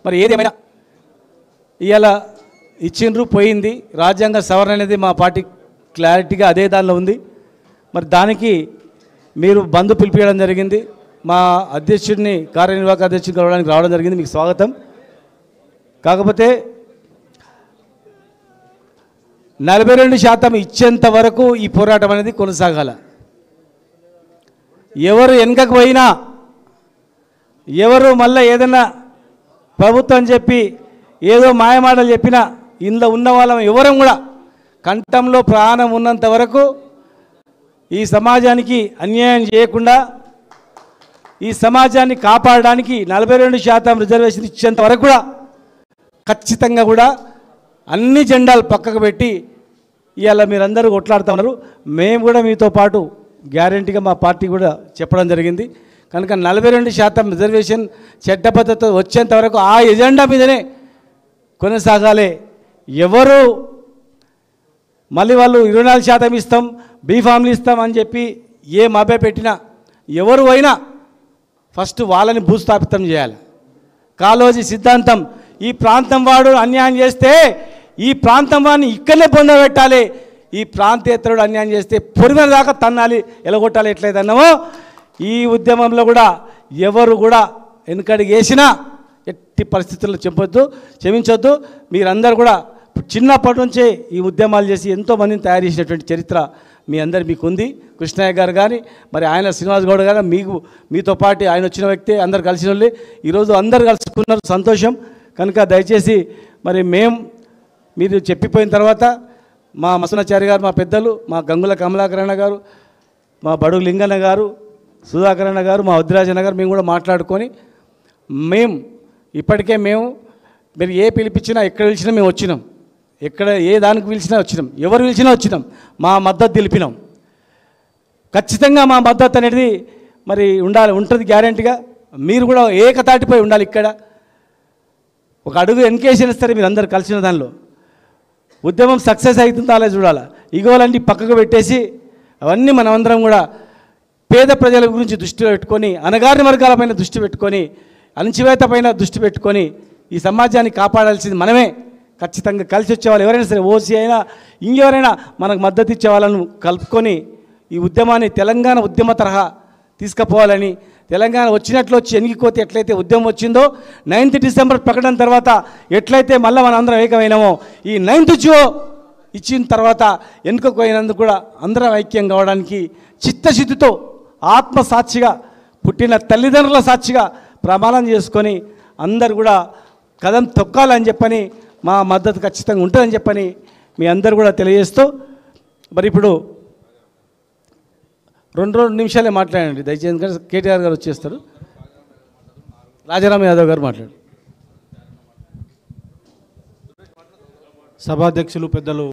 మరి ఏదేమైనా ఇవాళ ఇచ్చిండ్రు పోయింది. రాజ్యాంగ సవరణ అనేది మా పార్టీ క్లారిటీగా అదే దానిలో ఉంది. మరి దానికి మీరు బంధు పిలిపించడం జరిగింది. మా అధ్యక్షుడిని కార్యనిర్వాహక అధ్యక్షుడిని కలవడానికి రావడం జరిగింది. మీకు స్వాగతం. కాకపోతే 42% ఇచ్చేంత వరకు ఈ పోరాటం అనేది కొనసాగాల. ఎవరు వెనకకు పోయినా, ఎవరు మళ్ళీ ఏదైనా ప్రభుత్వం చెప్పి ఏదో మాయమాటలు చెప్పినా ఇందులో ఉన్న వాళ్ళం ఎవరం కూడా కంఠంలో ప్రాణం ఉన్నంత వరకు ఈ సమాజానికి అన్యాయం చేయకుండా ఈ సమాజాన్ని కాపాడడానికి 42% రిజర్వేషన్ ఇచ్చేంత వరకు కూడా ఖచ్చితంగా కూడా అన్ని జెండాలు పక్కకు పెట్టి ఇవాళ మీరందరూ కొట్లాడుతూ ఉన్నారు. మేము కూడా మీతో పాటు గ్యారెంటీగా మా పార్టీ కూడా చెప్పడం జరిగింది. కనుక 42% రిజర్వేషన్ చట్టబద్ధత వచ్చేంత వరకు ఆ ఎజెండా మీదనే కొనసాగాలి. ఎవరు మళ్ళీ వాళ్ళు 24% ఇస్తాం, బీఫామ్లు ఇస్తాం అని చెప్పి ఏ మభ్య పెట్టినా ఎవరు అయినా ఫస్ట్ వాళ్ళని భూస్థాపితం చేయాలి. కాళోజీ సిద్ధాంతం, ఈ ప్రాంతం వాడు అన్యాయం చేస్తే ఈ ప్రాంతం వాడిని ఇక్కడనే పొందబెట్టాలి, ఈ ప్రాంతేతరుడు అన్యాయం చేస్తే పొరిమిన దాకా తన్నాలి, ఎలగొట్టాలి. ఎట్లయితేన్నామో ఈ ఉద్యమంలో కూడా ఎవరు కూడా వెనుకడికి వేసినా ఎట్టి పరిస్థితుల్లో క్షమించొద్దు. మీరందరూ కూడా చిన్నప్పటి నుంచే ఈ ఉద్యమాలు చేసి ఎంతోమందిని తయారు చేసినటువంటి చరిత్ర మీ అందరు మీకు ఉంది. కృష్ణయ్య గారు కానీ మరి ఆయన శ్రీనివాస్ గౌడ్ గారు మీతో పాటు ఆయన వచ్చిన వ్యక్తి అందరు కలిసిన వాళ్ళే. ఈరోజు అందరు కలుసుకున్నారు, సంతోషం. కనుక దయచేసి మరి మీరు చెప్పిపోయిన తర్వాత మా మసనాచారి గారు, మా పెద్దలు, మా గంగుల కమలాకరణ గారు, మా బడుగు లింగన్న గారు, సుధాకరణ గారు, మా వద్దిరాజన్న గారు మేము కూడా మాట్లాడుకొని ఇప్పటికే మీరు ఏ పిలిపించినా ఎక్కడ పిలిచినా మేము వచ్చినాం. ఎక్కడ ఏ దానికి పిలిచినా వచ్చినాం, ఎవరు పిలిచినా వచ్చినాం. మా మద్దతు తెలిపినాం. ఖచ్చితంగా మా మద్దతు అనేది మరి ఉంటుంది గ్యారెంటీగా. మీరు కూడా ఏకతాటిపై ఉండాలి. ఇక్కడ ఒక అడుగు ఎన్కేషన్ ఇస్తారు మీరు అందరు కలిసిన దానిలో. ఉద్యమం సక్సెస్ అవుతుందో అలా చూడాలి. ఇగోలన్నీ పక్కకు పెట్టేసి అవన్నీ మనమందరం కూడా పేద ప్రజల గురించి దృష్టిలో పెట్టుకొని, అనగారిన వర్గాలపైన దృష్టి పెట్టుకొని, అణచివేత పైన దృష్టి పెట్టుకొని ఈ సమాజాన్ని కాపాడాల్సింది మనమే. ఖచ్చితంగా కలిసి వచ్చేవాళ్ళు ఎవరైనా సరే, ఓసీ అయినా ఇంకెవరైనా మనకు మద్దతు ఇచ్చే వాళ్ళను కలుపుకొని ఈ ఉద్యమాన్ని తెలంగాణ ఉద్యమ తరహా తీసుకుపోవాలని, తెలంగాణ వచ్చినట్లు వచ్చి ఎనిగిపోతే ఎట్లయితే ఉద్యమం వచ్చిందో 9th డిసెంబర్ ప్రకటన తర్వాత ఎట్లయితే మళ్ళీ మన అందరం ఏకమైనామో ఈ 9th జియో ఇచ్చిన తర్వాత వెనుకకు పోయినందుకు కూడా అందరం ఐక్యం కావడానికి చిత్తశుద్ధితో ఆత్మసాక్షిగా పుట్టిన తల్లిదండ్రుల సాక్షిగా ప్రమాణం చేసుకొని అందరు కూడా కదం తొక్కాలని చెప్పని మా మద్దతు ఖచ్చితంగా ఉంటుందని చెప్పని మీ అందరు కూడా తెలియజేస్తూ మరి ఇప్పుడు 2 నిమిషాలే మాట్లాడండి దయచేసి. ఎందుకంటే కేటీఆర్ గారు వచ్చేస్తారు. రాజారాం యాదవ్ గారు మాట్లాడు. సభాధ్యక్షులు పెద్దలు